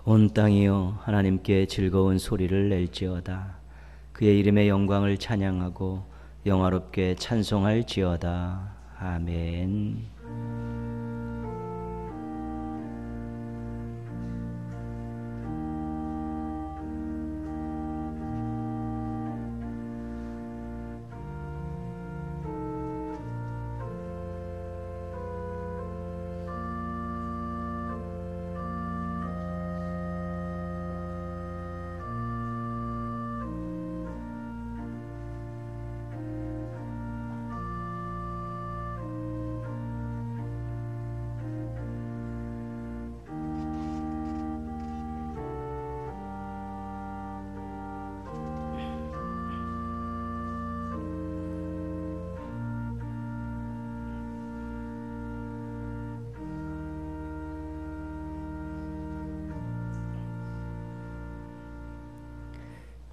온 땅이여 하나님께 즐거운 소리를 낼지어다. 그의 이름의 영광을 찬양하고 영화롭게 찬송할지어다. 아멘.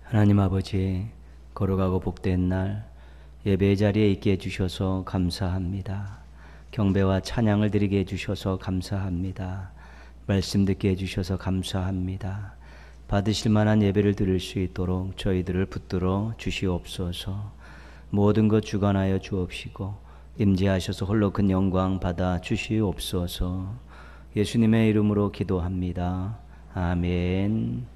하나님 아버지, 거룩하고 복된 날 예배의 자리에 있게 해주셔서 감사합니다. 경배와 찬양을 드리게 해주셔서 감사합니다. 말씀 듣게 해주셔서 감사합니다. 받으실 만한 예배를 드릴 수 있도록 저희들을 붙들어 주시옵소서. 모든 것 주관하여 주옵시고 임재하셔서 홀로 큰 영광 받아 주시옵소서. 예수님의 이름으로 기도합니다. 아멘.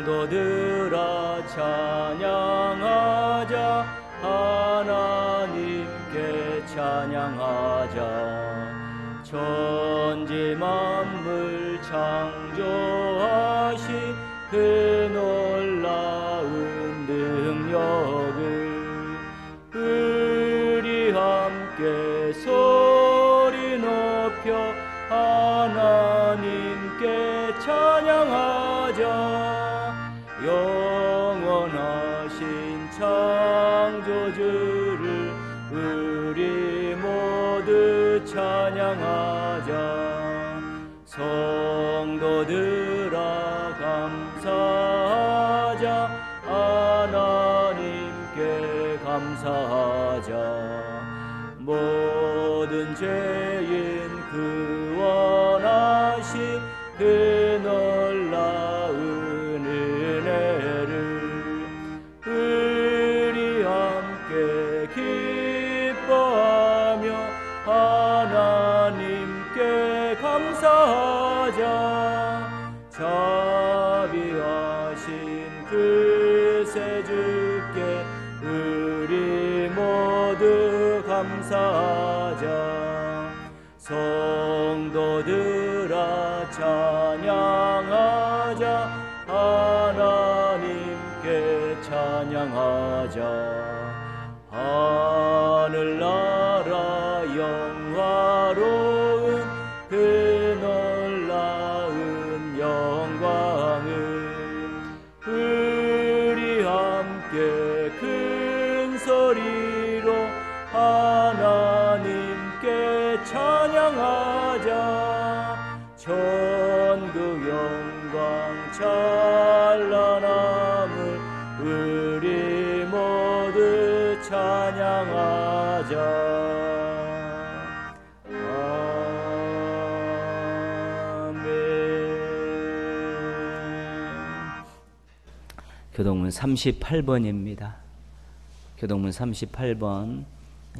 성도들아 찬양하자. 하나님께 찬양하자. 천지 만물 창조하신 그 놀라운 능력을 우리 함께 소리 높여 하나님께 찬양하자. 영원하신 창조주를 우리 모두 찬양하자. 성도들아 감사하자. 하나님께 감사하자. 모든 죄인 구원하신 그 놀라운 은혜를 우리 함께 기뻐하며 하나님께 감사하자. 자비하신 그새 주께 우리 모두 감사하자. 성도들아 찬양하자. 하나님께 찬양하자. 하늘나라 영화로운 그 놀라운 영광을 우리 함께 큰 소리로 하나님께 찬양하자. 전국 영광 찬란함을 우리 모두 찬양하자. 교동문 38번입니다. 교동문 38번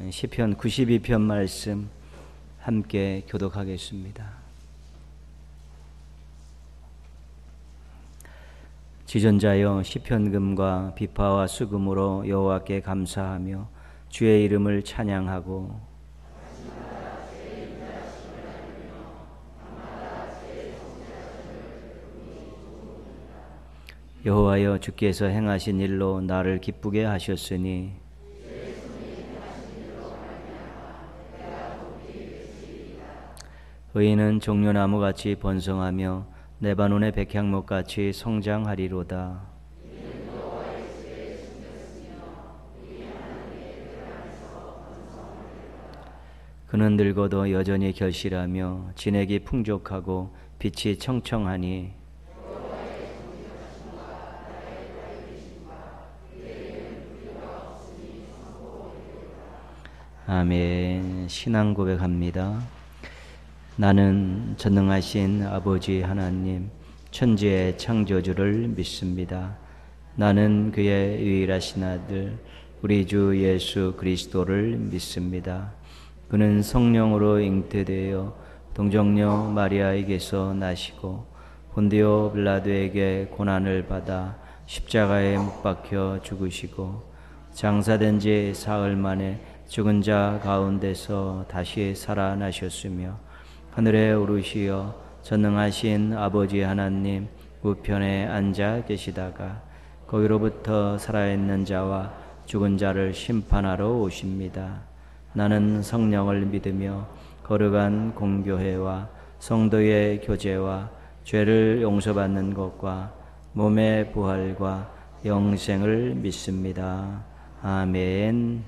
시편 92편 말씀 함께 교독하겠습니다. 지존자여 시편금과 비파와 수금으로 여호와께 감사하며 주의 이름을 찬양하고 여호와여 주께서 행하신 일로 나를 기쁘게 하셨으니 의인은 종려나무같이 번성하며 레바논의 백향목같이 성장하리로다. 그는 늙어도 여전히 결실하며 진액이 풍족하고 빛이 청청하니 아멘. 신앙 고백합니다. 나는 전능하신 아버지 하나님 천지의 창조주를 믿습니다. 나는 그의 유일하신 아들 우리 주 예수 그리스도를 믿습니다. 그는 성령으로 잉태되어 동정녀 마리아에게서 나시고 본디오 빌라도에게 고난을 받아 십자가에 못 박혀 죽으시고 장사된 지 사흘 만에 죽은 자 가운데서 다시 살아나셨으며 하늘에 오르시어 전능하신 아버지 하나님 우편에 앉아 계시다가 거기로부터 살아있는 자와 죽은 자를 심판하러 오십니다. 나는 성령을 믿으며 거룩한 공교회와 성도의 교제와 죄를 용서받는 것과 몸의 부활과 영생을 믿습니다. 아멘.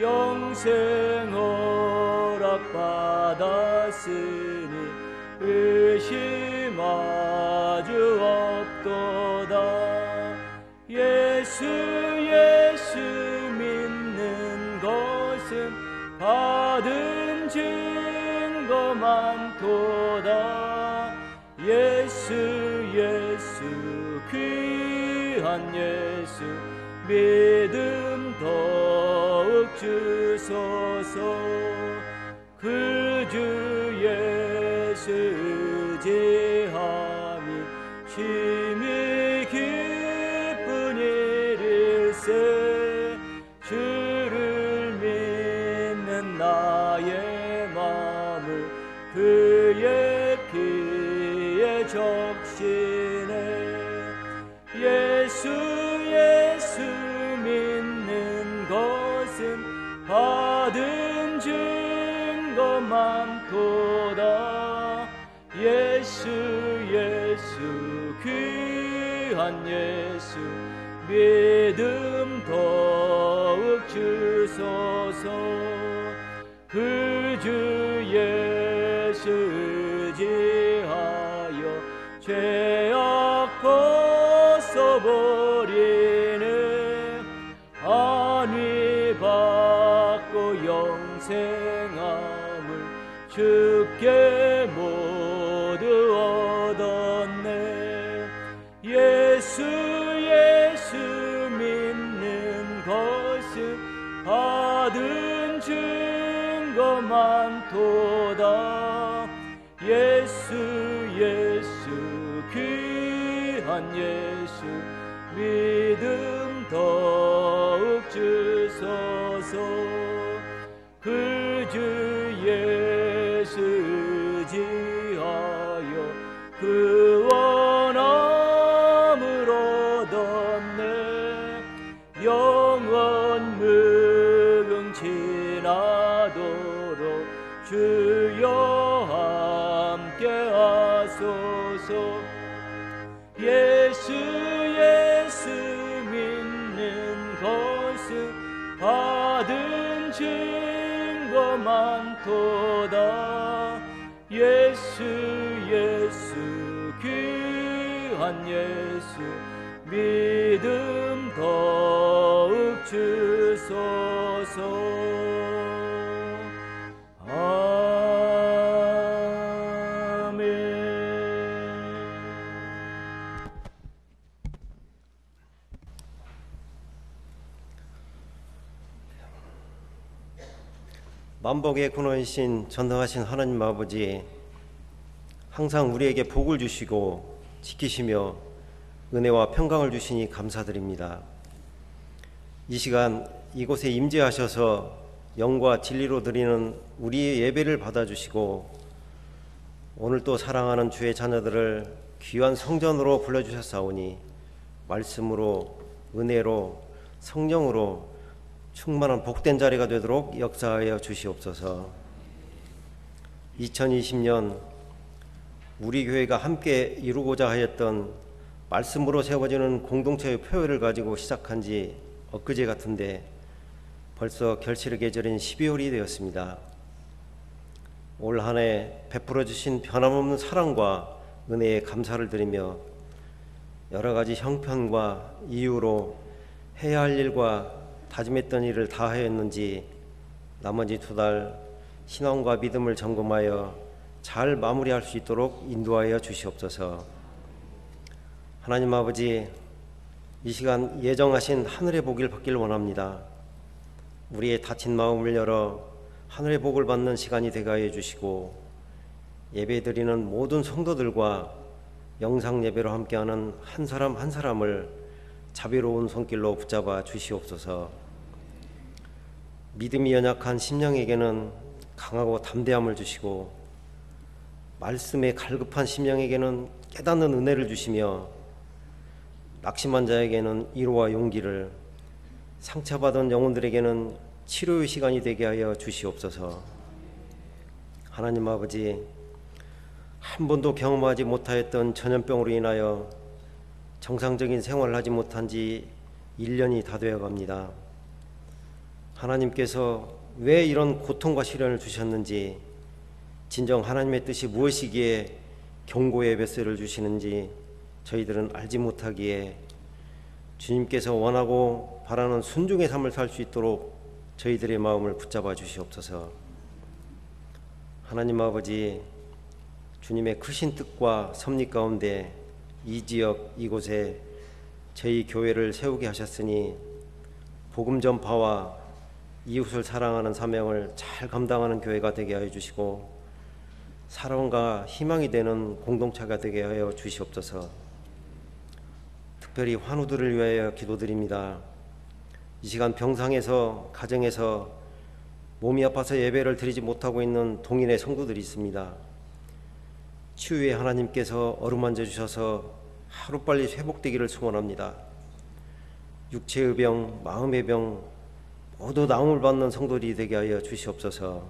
영생 허락받았으니 의심하주 없도다. 예수 믿는 것은 받은 증거 많도다. 예수 귀한 예수 믿음 더욱 주소서. 그 주 예수 의지함이 심히 기쁜 일일세. 주를 믿는 나의 마음을 그의 피에 적시네. 예수 믿는 것은 받은 증거 많도다. 예수 귀한 예수 믿음 더욱 주소서. 그 주 예수 의지하여 죄악 벗어버리네. 안위 받고 영생함을 주께 모두 얻었네. 예수 믿는 것은 받은 증거 많도다. 예수 귀한 예수 믿음 더욱 주소서. 그 주 예수 의지하여 그 원함을 얻었네. 영원 무궁지나도록 주여 함께 하소서. 예수 믿는 것은 받은 증거 많도다. 예수 귀한 예수 믿음 더욱 주소서. 만복의 근원이신 전능하신 하나님 아버지, 항상 우리에게 복을 주시고 지키시며 은혜와 평강을 주시니 감사드립니다. 이 시간 이곳에 임재하셔서 영과 진리로 드리는 우리의 예배를 받아주시고 오늘 또 사랑하는 주의 자녀들을 귀한 성전으로 불러주셨사오니 말씀으로 은혜로 성령으로 충만한 복된 자리가 되도록 역사하여 주시옵소서. 2020년 우리 교회가 함께 이루고자 하였던 말씀으로 세워지는 공동체의 표회를 가지고 시작한 지 엊그제 같은데 벌써 결실의 계절인 12월이 되었습니다. 올 한 해 베풀어 주신 변함없는 사랑과 은혜에 감사를 드리며 여러 가지 형편과 이유로 해야 할 일과 다짐했던 일을 다 하였는지 나머지 2달 신앙과 믿음을 점검하여 잘 마무리할 수 있도록 인도하여 주시옵소서. 하나님 아버지, 이 시간 예정하신 하늘의 복을 받길 원합니다. 우리의 닫힌 마음을 열어 하늘의 복을 받는 시간이 되게 하여 주시고 예배드리는 모든 성도들과 영상 예배로 함께하는 한 사람 한 사람을 자비로운 손길로 붙잡아 주시옵소서. 믿음이 연약한 심령에게는 강하고 담대함을 주시고 말씀에 갈급한 심령에게는 깨닫는 은혜를 주시며 낙심한 자에게는 위로와 용기를, 상처받은 영혼들에게는 치료의 시간이 되게 하여 주시옵소서. 하나님 아버지, 한 번도 경험하지 못하였던 전염병으로 인하여 정상적인 생활을 하지 못한 지 1년이 다 되어 갑니다. 하나님께서 왜 이런 고통과 시련을 주셨는지, 진정 하나님의 뜻이 무엇이기에 경고의 뱃세를 주시는지 저희들은 알지 못하기에 주님께서 원하고 바라는 순종의 삶을 살 수 있도록 저희들의 마음을 붙잡아 주시옵소서. 하나님 아버지, 주님의 크신 뜻과 섭리 가운데 이 지역 이곳에 저희 교회를 세우게 하셨으니 복음 전파와 이웃을 사랑하는 사명을 잘 감당하는 교회가 되게 하여 주시고 사랑과 희망이 되는 공동체가 되게 하여 주시옵소서. 특별히 환우들을 위하여 기도드립니다. 이 시간 병상에서 가정에서 몸이 아파서 예배를 드리지 못하고 있는 동인의 성도들이 있습니다. 치유의 하나님께서 어루만져 주셔서 하루빨리 회복되기를 소원합니다. 육체의 병, 마음의 병 모두 나음을 받는 성도들이 되게 하여 주시옵소서.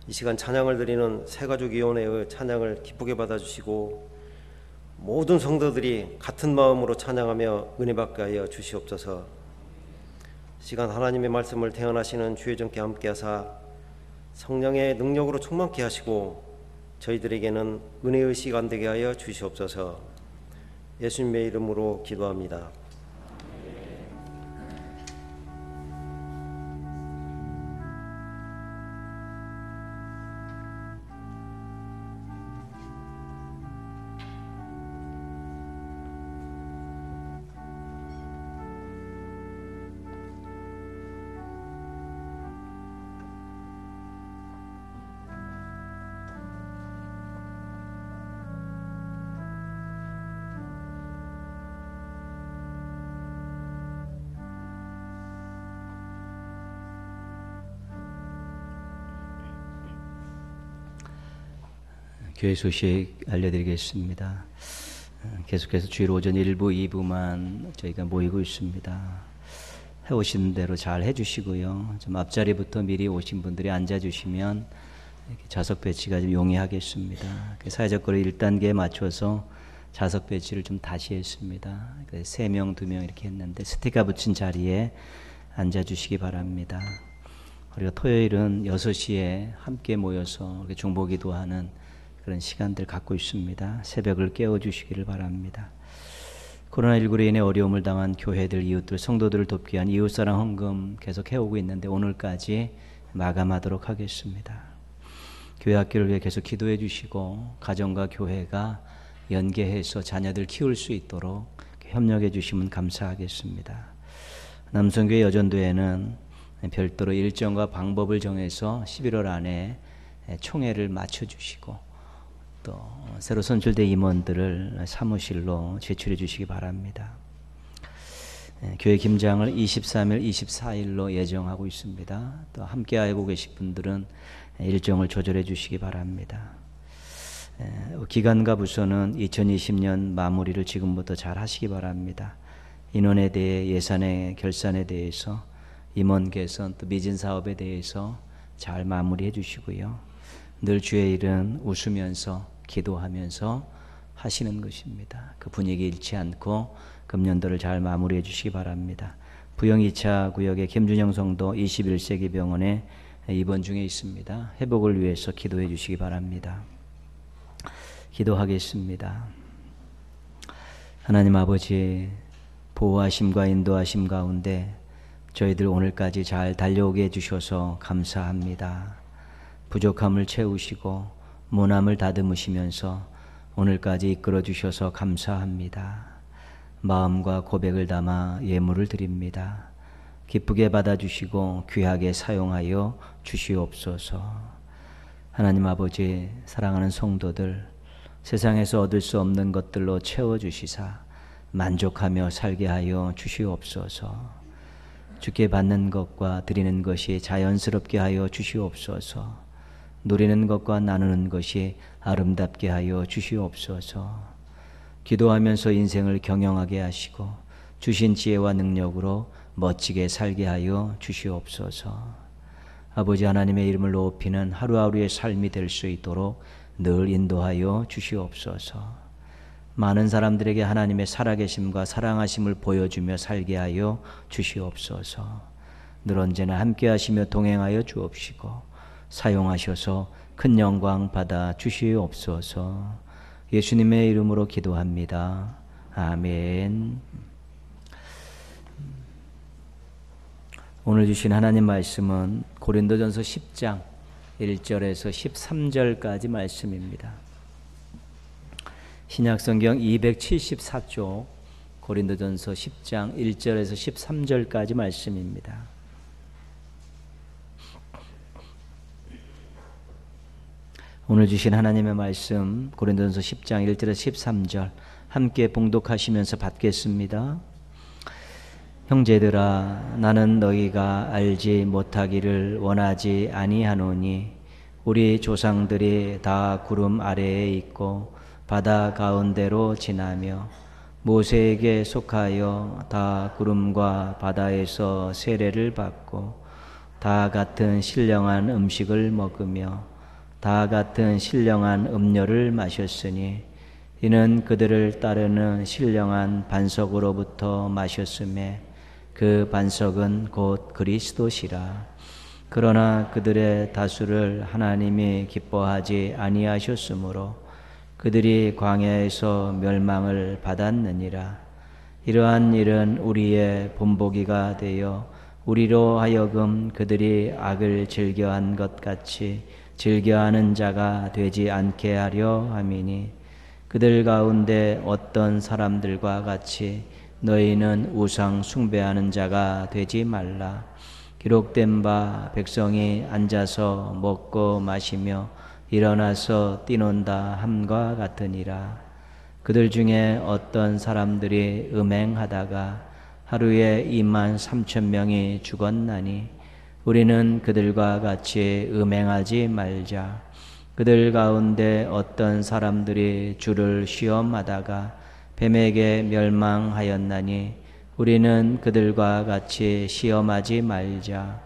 이 시간 찬양을 드리는 새가족위원회의 찬양을 기쁘게 받아주시고 모든 성도들이 같은 마음으로 찬양하며 은혜 받게 하여 주시옵소서. 시간 하나님의 말씀을 태어나시는 주의 전께 함께하사 성령의 능력으로 충만케 하시고 저희들에게는 은혜의 시간 되게 하여 주시옵소서. 예수님의 이름으로 기도합니다. 교회 소식 알려드리겠습니다. 계속해서 주일 오전 1부, 2부만 저희가 모이고 있습니다. 해오신 대로 잘 해주시고요. 좀 앞자리부터 미리 오신 분들이 앉아주시면 좌석 배치가 좀 용이하겠습니다. 사회적 거리 1단계에 맞춰서 좌석 배치를 좀 다시 했습니다. 3명, 2명 이렇게 했는데 스티커 붙인 자리에 앉아주시기 바랍니다. 우리가 토요일은 6시에 함께 모여서 중보기도하는 그런 시간들 갖고 있습니다. 새벽을 깨워주시기를 바랍니다. 코로나19로 인해 어려움을 당한 교회들, 이웃들, 성도들을 돕기 위한 이웃사랑 헌금 계속 해오고 있는데 오늘까지 마감하도록 하겠습니다. 교회 학교를 위해 계속 기도해 주시고 가정과 교회가 연계해서 자녀들 키울 수 있도록 협력해 주시면 감사하겠습니다. 남성교회 여전도회는 별도로 일정과 방법을 정해서 11월 안에 총회를 맞춰주시고 또 새로 선출된 임원들을 사무실로 제출해 주시기 바랍니다. 교회 김장을 23일, 24일로 예정하고 있습니다. 또 함께 하고 계신 분들은 일정을 조절해 주시기 바랍니다. 기간과 부서는 2020년 마무리를 지금부터 잘 하시기 바랍니다. 인원에 대해, 예산의 결산에 대해서, 임원 개선, 또 미진 사업에 대해서 잘 마무리해 주시고요. 늘 주의 일은 웃으면서 기도하면서 하시는 것입니다. 그 분위기 잃지 않고 금년도를 잘 마무리해 주시기 바랍니다. 부영 2차 구역의 김준영 성도 21세기 병원에 입원 중에 있습니다. 회복을 위해서 기도해 주시기 바랍니다. 기도하겠습니다. 하나님 아버지, 보호하심과 인도하심 가운데 저희들 오늘까지 잘 달려오게 해주셔서 감사합니다. 부족함을 채우시고 모남을 다듬으시면서 오늘까지 이끌어 주셔서 감사합니다. 마음과 고백을 담아 예물을 드립니다. 기쁘게 받아주시고 귀하게 사용하여 주시옵소서. 하나님 아버지, 사랑하는 성도들, 세상에서 얻을 수 없는 것들로 채워주시사 만족하며 살게 하여 주시옵소서. 주께 받는 것과 드리는 것이 자연스럽게 하여 주시옵소서. 누리는 것과 나누는 것이 아름답게 하여 주시옵소서. 기도하면서 인생을 경영하게 하시고 주신 지혜와 능력으로 멋지게 살게 하여 주시옵소서. 아버지 하나님의 이름을 높이는 하루하루의 삶이 될 수 있도록 늘 인도하여 주시옵소서. 많은 사람들에게 하나님의 살아계심과 사랑하심을 보여주며 살게 하여 주시옵소서. 늘 언제나 함께 하시며 동행하여 주옵시고 사용하셔서 큰 영광 받아 주시옵소서. 예수님의 이름으로 기도합니다. 아멘. 오늘 주신 하나님 말씀은 고린도전서 10장 1절에서 13절까지 말씀입니다. 신약성경 274쪽 고린도전서 10장 1절에서 13절까지 말씀입니다. 오늘 주신 하나님의 말씀 고린도전서 10장 1절에서 13절 함께 봉독하시면서 받겠습니다. 형제들아, 나는 너희가 알지 못하기를 원하지 아니하노니 우리 조상들이 다 구름 아래에 있고 바다 가운데로 지나며 모세에게 속하여 다 구름과 바다에서 세례를 받고 다 같은 신령한 음식을 먹으며 다 같은 신령한 음료를 마셨으니 이는 그들을 따르는 신령한 반석으로부터 마셨음에 그 반석은 곧 그리스도시라. 그러나 그들의 다수를 하나님이 기뻐하지 아니하셨으므로 그들이 광야에서 멸망을 받았느니라. 이러한 일은 우리의 본보기가 되어 우리로 하여금 그들이 악을 즐겨한 것 같이 즐겨하는 자가 되지 않게 하려 함이니 그들 가운데 어떤 사람들과 같이 너희는 우상 숭배하는 자가 되지 말라. 기록된 바 백성이 앉아서 먹고 마시며 일어나서 뛰논다 함과 같으니라. 그들 중에 어떤 사람들이 음행하다가 하루에 23,000명이 죽었나니 우리는 그들과 같이 음행하지 말자. 그들 가운데 어떤 사람들이 주를 시험하다가 뱀에게 멸망하였나니 우리는 그들과 같이 시험하지 말자.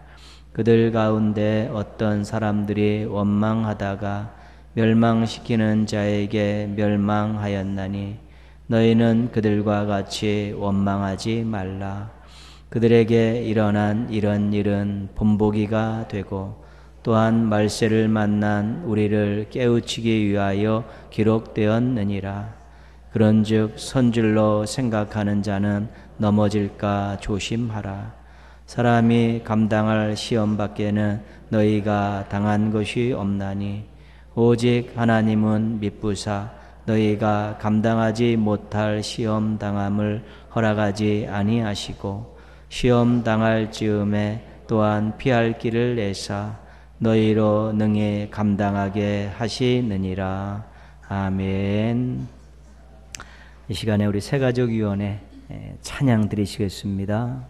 그들 가운데 어떤 사람들이 원망하다가 멸망시키는 자에게 멸망하였나니 너희는 그들과 같이 원망하지 말라. 그들에게 일어난 이런 일은 본보기가 되고 또한 말세를 만난 우리를 깨우치기 위하여 기록되었느니라. 그런즉 선줄로 생각하는 자는 넘어질까 조심하라. 사람이 감당할 시험 밖에는 너희가 당한 것이 없나니 오직 하나님은 미쁘사 너희가 감당하지 못할 시험 당함을 허락하지 아니하시고 시험 당할 즈음에 또한 피할 길을 내사 너희로 능히 감당하게 하시느니라. 아멘. 이 시간에 우리 새가족위원회 찬양 드리시겠습니다.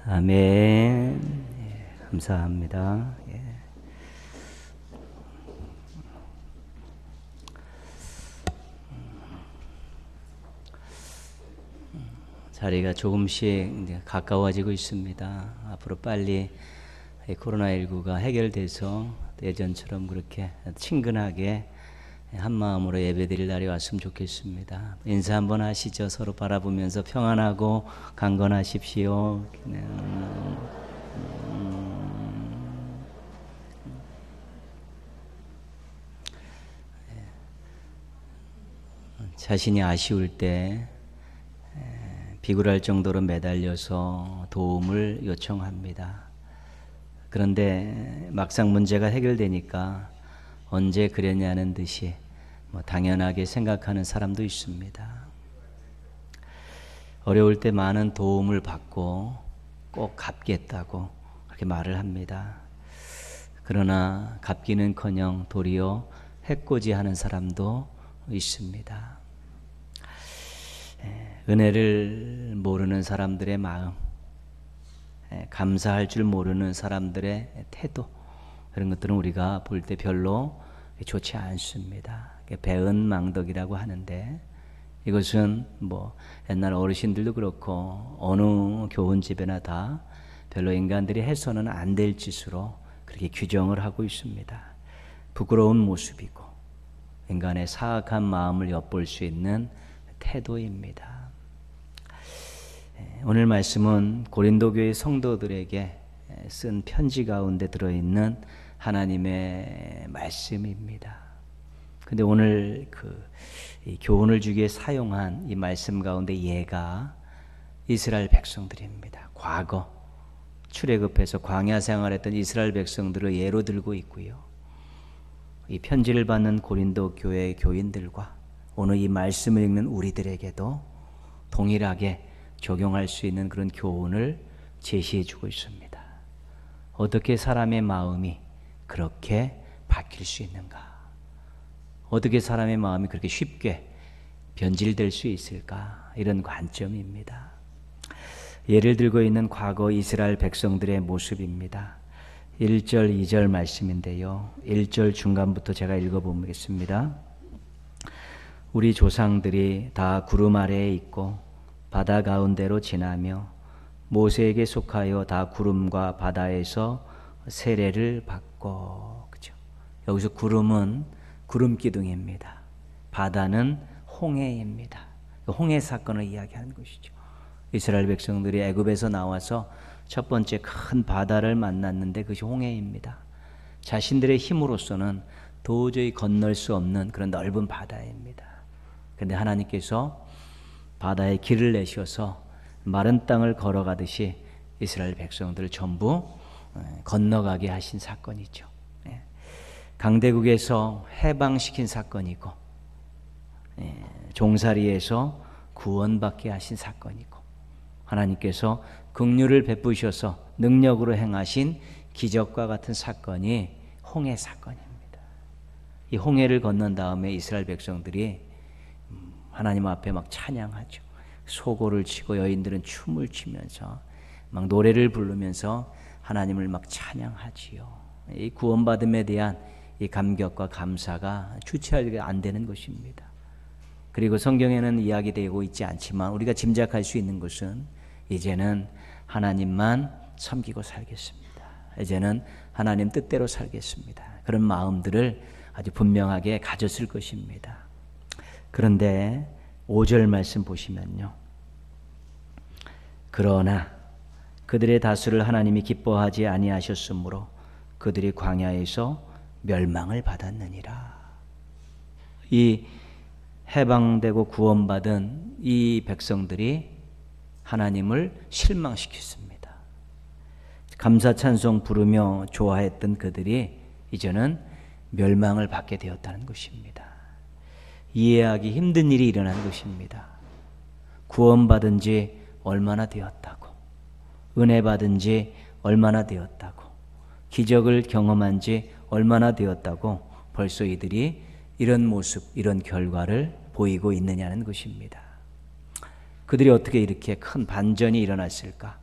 아멘. 예, 감사합니다. 예. 자리가 조금씩 이제 가까워지고 있습니다. 앞으로 빨리 코로나19가 해결돼서 예전처럼 그렇게 친근하게 한 마음으로 예배드릴 날이 왔으면 좋겠습니다. 인사 한번 하시죠. 서로 바라보면서 평안하고 강건하십시오. 자신이 아쉬울 때 비굴할 정도로 매달려서 도움을 요청합니다. 그런데 막상 문제가 해결되니까 언제 그랬냐는 듯이 당연하게 생각하는 사람도 있습니다. 어려울 때 많은 도움을 받고 꼭 갚겠다고 그렇게 말을 합니다. 그러나 갚기는커녕 도리어 해코지하는 사람도 있습니다. 은혜를 모르는 사람들의 마음, 감사할 줄 모르는 사람들의 태도, 그런 것들은 우리가 볼 때 별로 좋지 않습니다. 배은망덕이라고 하는데, 이것은 옛날 어르신들도 그렇고 어느 교훈집에나 다 별로 인간들이 해서는 안 될 짓으로 그렇게 규정을 하고 있습니다. 부끄러운 모습이고 인간의 사악한 마음을 엿볼 수 있는 태도입니다. 오늘 말씀은 고린도 교회 성도들에게 쓴 편지 가운데 들어있는 하나님의 말씀입니다. 근데 오늘 이 교훈을 주기에 사용한 이 말씀 가운데 예가 이스라엘 백성들입니다. 과거 출애굽해서 광야 생활했던 이스라엘 백성들을 예로 들고 있고요. 이 편지를 받는 고린도 교회 교인들과 오늘 이 말씀을 읽는 우리들에게도 동일하게 적용할 수 있는 그런 교훈을 제시해 주고 있습니다. 어떻게 사람의 마음이 그렇게 바뀔 수 있는가? 어떻게 사람의 마음이 그렇게 쉽게 변질될 수 있을까? 이런 관점입니다. 예를 들고 있는 과거 이스라엘 백성들의 모습입니다. 1절, 2절 말씀인데요. 1절 중간부터 제가 읽어보겠습니다. 우리 조상들이 다 구름 아래에 있고 바다 가운데로 지나며 모세에게 속하여 다 구름과 바다에서 세례를 받고, 그죠? 여기서 구름은 구름 기둥입니다. 바다는 홍해입니다. 홍해 사건을 이야기하는 것이죠. 이스라엘 백성들이 애굽에서 나와서 첫 번째 큰 바다를 만났는데 그것이 홍해입니다. 자신들의 힘으로서는 도저히 건널 수 없는 그런 넓은 바다입니다. 그런데 하나님께서 바다에 길을 내셔서 마른 땅을 걸어가듯이 이스라엘 백성들을 전부 건너가게 하신 사건이죠. 강대국에서 해방시킨 사건이고, 종살이에서 구원받게 하신 사건이고, 하나님께서 긍휼을 베푸셔서 능력으로 행하신 기적과 같은 사건이 홍해 사건입니다. 이 홍해를 건넌 다음에 이스라엘 백성들이 하나님 앞에 막 찬양하죠. 소고를 치고 여인들은 춤을 추면서 막 노래를 부르면서 하나님을 막 찬양하지요. 이 구원받음에 대한 이 감격과 감사가 주체하게 안 되는 것입니다. 그리고 성경에는 이야기되고 있지 않지만 우리가 짐작할 수 있는 것은 이제는 하나님만 섬기고 살겠습니다. 이제는 하나님 뜻대로 살겠습니다. 그런 마음들을 아주 분명하게 가졌을 것입니다. 그런데 5절 말씀 보시면요. 그러나 그들의 다수를 하나님이 기뻐하지 아니하셨으므로 그들이 광야에서 멸망을 받았느니라. 이 해방되고 구원받은 이 백성들이 하나님을 실망시켰습니다. 감사 찬송 부르며 좋아했던 그들이 이제는 멸망을 받게 되었다는 것입니다. 이해하기 힘든 일이 일어난 것입니다. 구원받은 지 얼마나 되었다고, 은혜 받은 지 얼마나 되었다고, 기적을 경험한 지 얼마나 되었다고 벌써 이들이 이런 모습, 이런 결과를 보이고 있느냐는 것입니다. 그들이 어떻게 이렇게 큰 반전이 일어났을까?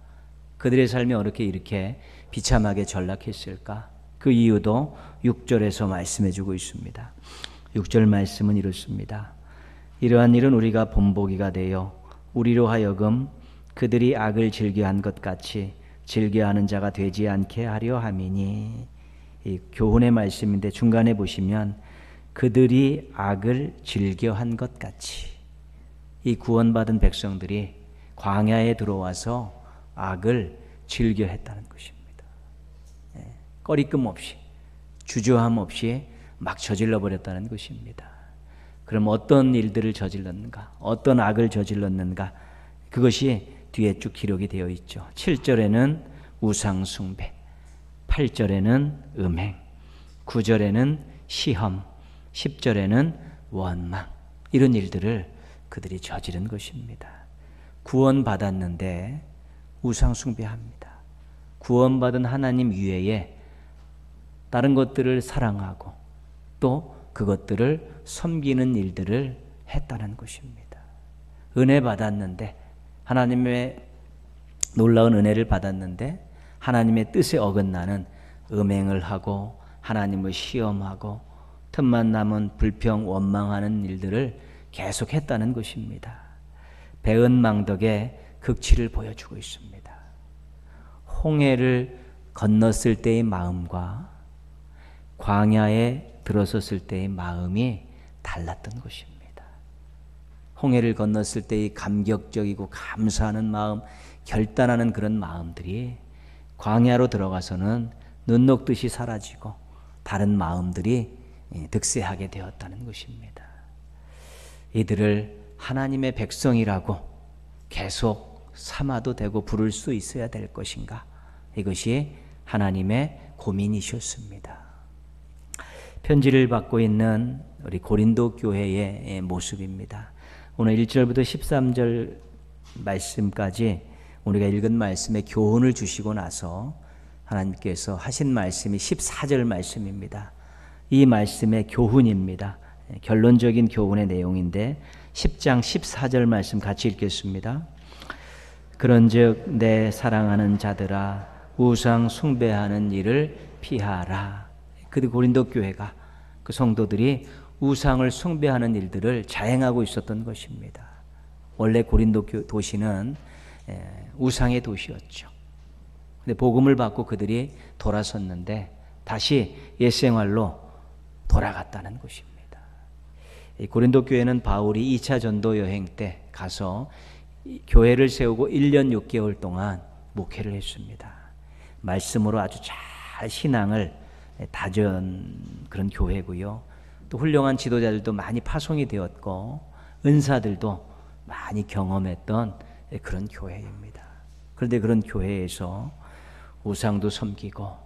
그들의 삶이 어떻게 이렇게 비참하게 전락했을까? 그 이유도 6절에서 말씀해 주고 있습니다. 6절 말씀은 이렇습니다. 이러한 일은 우리가 본보기가 되어 우리로 하여금 그들이 악을 즐겨한 것 같이 즐겨하는 자가 되지 않게 하려 함이니. 이 교훈의 말씀인데 중간에 보시면 그들이 악을 즐겨한 것 같이, 이 구원받은 백성들이 광야에 들어와서 악을 즐겨했다는 것입니다. 꺼리낌 없이, 주저함 없이 막 저질러 버렸다는 것입니다. 그럼 어떤 일들을 저질렀는가? 어떤 악을 저질렀는가? 그것이 뒤에 쭉 기록이 되어 있죠. 7절에는 우상 숭배, 8절에는 음행, 9절에는 시험, 10절에는 원망, 이런 일들을 그들이 저지른 것입니다. 구원받았는데 우상 숭배합니다. 구원받은 하나님 위에 다른 것들을 사랑하고 또 그것들을 섬기는 일들을 했다는 것입니다. 은혜 받았는데, 하나님의 놀라운 은혜를 받았는데 하나님의 뜻에 어긋나는 음행을 하고 하나님을 시험하고 틈만 나면 불평 원망하는 일들을 계속했다는 것입니다. 배은망덕의 극치를 보여주고 있습니다. 홍해를 건넜을 때의 마음과 광야에 들어섰을 때의 마음이 달랐던 것입니다. 홍해를 건넜을 때의 감격적이고 감사하는 마음, 결단하는 그런 마음들이 광야로 들어가서는 눈 녹듯이 사라지고 다른 마음들이 득세하게 되었다는 것입니다. 이들을 하나님의 백성이라고 계속 삼아도 되고 부를 수 있어야 될 것인가? 이것이 하나님의 고민이셨습니다. 편지를 받고 있는 우리 고린도 교회의 모습입니다. 오늘 1절부터 13절 말씀까지 우리가 읽은 말씀에 교훈을 주시고 나서 하나님께서 하신 말씀이 14절 말씀입니다. 이 말씀의 교훈입니다. 결론적인 교훈의 내용인데 10장 14절 말씀 같이 읽겠습니다. 그런즉 내 사랑하는 자들아 우상 숭배하는 일을 피하라. 그 고린도 교회가, 그 성도들이 우상을 숭배하는 일들을 자행하고 있었던 것입니다. 원래 고린도 도시는 우상의 도시였죠. 근데 복음을 받고 그들이 돌아섰는데 다시 옛생활로 돌아갔다는 것입니다. 고린도 교회는 바울이 2차 전도 여행 때 가서 교회를 세우고 1년 6개월 동안 목회를 했습니다. 말씀으로 아주 잘 신앙을 다전 그런 교회고요. 또 훌륭한 지도자들도 많이 파송이 되었고 은사들도 많이 경험했던 그런 교회입니다. 그런데 그런 교회에서 우상도 섬기고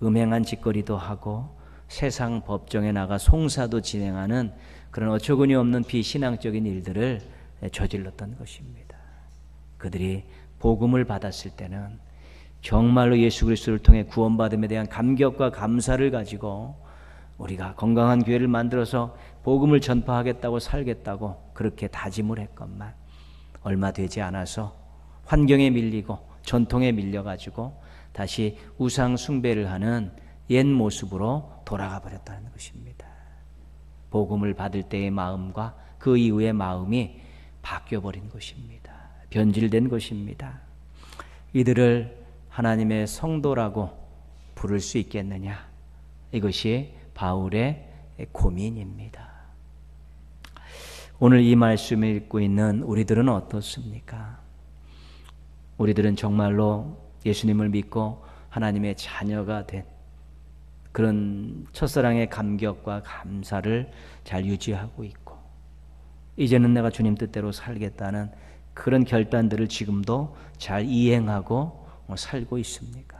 음행한 짓거리도 하고 세상 법정에 나가 송사도 진행하는 그런 어처구니 없는 비신앙적인 일들을 저질렀던 것입니다. 그들이 복음을 받았을 때는 정말로 예수 그리스도를 통해 구원받음에 대한 감격과 감사를 가지고 우리가 건강한 교회를 만들어서 복음을 전파하겠다고 살겠다고 그렇게 다짐을 했건만 얼마 되지 않아서 환경에 밀리고 전통에 밀려가지고 다시 우상 숭배를 하는 옛 모습으로 돌아가 버렸다는 것입니다. 복음을 받을 때의 마음과 그 이후의 마음이 바뀌어버린 것입니다. 변질된 것입니다. 이들을 하나님의 성도라고 부를 수 있겠느냐? 이것이 바울의 고민입니다. 오늘 이 말씀을 읽고 있는 우리들은 어떻습니까? 우리들은 정말로 예수님을 믿고 하나님의 자녀가 된 그런 첫사랑의 감격과 감사를 잘 유지하고 있고 이제는 내가 주님 뜻대로 살겠다는 그런 결단들을 지금도 잘 이행하고 살고 있습니까?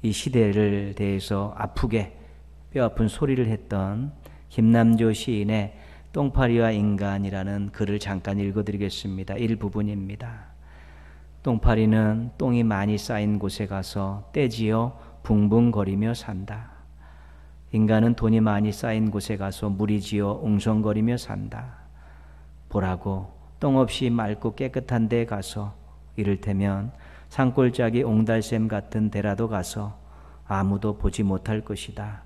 이 시대를 대해서 아프게 뼈아픈 소리를 했던 김남조 시인의 똥파리와 인간이라는 글을 잠깐 읽어드리겠습니다. 일부분입니다. 똥파리는 똥이 많이 쌓인 곳에 가서 떼지어 붕붕거리며 산다. 인간은 돈이 많이 쌓인 곳에 가서 무리지어 웅성거리며 산다. 보라고 똥 없이 맑고 깨끗한 데 가서 이를테면 산골짜기 옹달샘 같은 데라도 가서 아무도 보지 못할 것이다.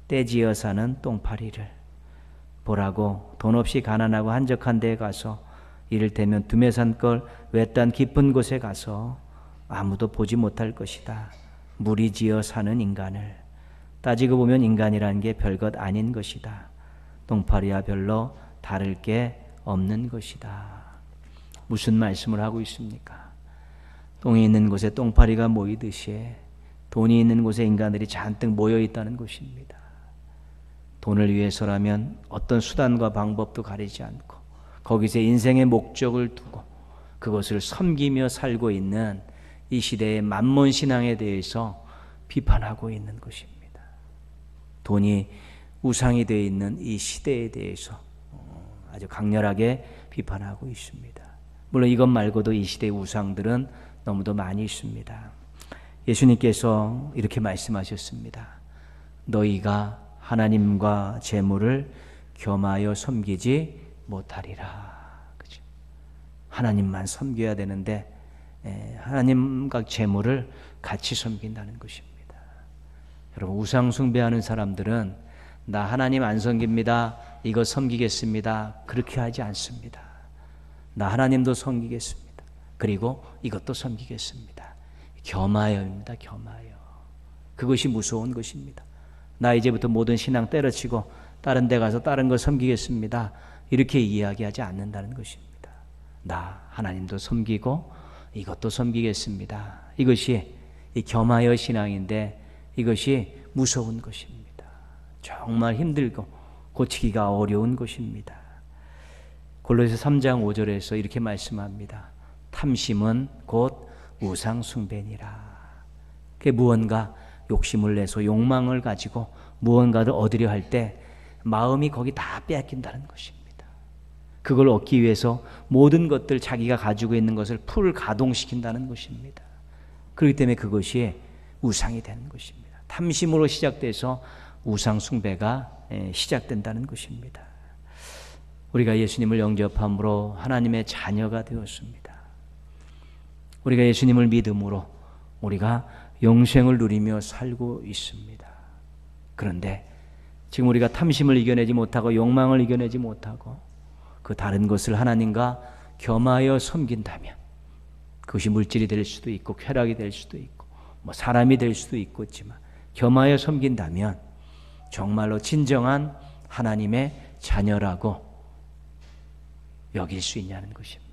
떼지어 사는 똥파리를 보라고 돈 없이 가난하고 한적한 데에 가서 이를테면 두메산골 외딴 깊은 곳에 가서 아무도 보지 못할 것이다. 무리지어 사는 인간을. 따지고 보면 인간이라는 게 별것 아닌 것이다. 똥파리와 별로 다를 게 없는 것이다. 무슨 말씀을 하고 있습니까? 똥이 있는 곳에 똥파리가 모이듯이 돈이 있는 곳에 인간들이 잔뜩 모여 있다는 것입니다. 돈을 위해서라면 어떤 수단과 방법도 가리지 않고 거기서 인생의 목적을 두고 그것을 섬기며 살고 있는 이 시대의 만몬 신앙에 대해서 비판하고 있는 것입니다. 돈이 우상이 되어 있는 이 시대에 대해서 아주 강렬하게 비판하고 있습니다. 물론 이것 말고도 이 시대의 우상들은 너무도 많이 있습니다. 예수님께서 이렇게 말씀하셨습니다. 너희가 하나님과 재물을 겸하여 섬기지 못하리라. 그죠? 하나님만 섬겨야 되는데 하나님과 재물을 같이 섬긴다는 것입니다. 여러분, 우상 숭배하는 사람들은 나 하나님 안 섬깁니다. 이거 섬기겠습니다. 그렇게 하지 않습니다. 나 하나님도 섬기겠습니다. 그리고 이것도 섬기겠습니다. 겸하여입니다. 겸하여. 그것이 무서운 것입니다. 나 이제부터 모든 신앙 때려치고 다른 데 가서 다른 거 섬기겠습니다. 이렇게 이야기하지 않는다는 것입니다. 나 하나님도 섬기고 이것도 섬기겠습니다. 이것이 이 겸하여 신앙인데 이것이 무서운 것입니다. 정말 힘들고 고치기가 어려운 것입니다. 골로새 3장 5절에서 이렇게 말씀합니다. 탐심은 곧 우상 숭배니라. 그게 무언가 욕심을 내서 욕망을 가지고 무언가를 얻으려 할 때 마음이 거기 다 빼앗긴다는 것입니다. 그걸 얻기 위해서 모든 것들 자기가 가지고 있는 것을 풀 가동시킨다는 것입니다. 그렇기 때문에 그것이 우상이 되는 것입니다. 탐심으로 시작돼서 우상 숭배가 시작된다는 것입니다. 우리가 예수님을 영접함으로 하나님의 자녀가 되었습니다. 우리가 예수님을 믿음으로 우리가 영생을 누리며 살고 있습니다. 그런데 지금 우리가 탐심을 이겨내지 못하고 욕망을 이겨내지 못하고 그 다른 것을 하나님과 겸하여 섬긴다면 그것이 물질이 될 수도 있고 쾌락이 될 수도 있고 뭐 사람이 될 수도 있겠지만 겸하여 섬긴다면 정말로 진정한 하나님의 자녀라고 여길 수 있냐는 것입니다.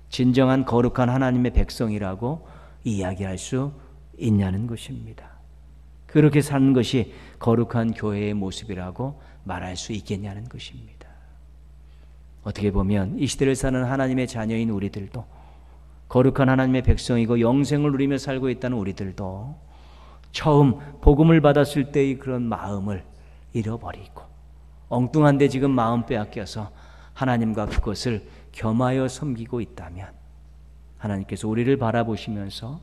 진정한 거룩한 하나님의 백성이라고 이야기할 수 있냐는 것입니다. 그렇게 사는 것이 거룩한 교회의 모습이라고 말할 수 있겠냐는 것입니다. 어떻게 보면 이 시대를 사는 하나님의 자녀인 우리들도 거룩한 하나님의 백성이고 영생을 누리며 살고 있다는 우리들도 처음 복음을 받았을 때의 그런 마음을 잃어버리고 엉뚱한데 지금 마음 빼앗겨서 하나님과 그것을 겸하여 섬기고 있다면 하나님께서 우리를 바라보시면서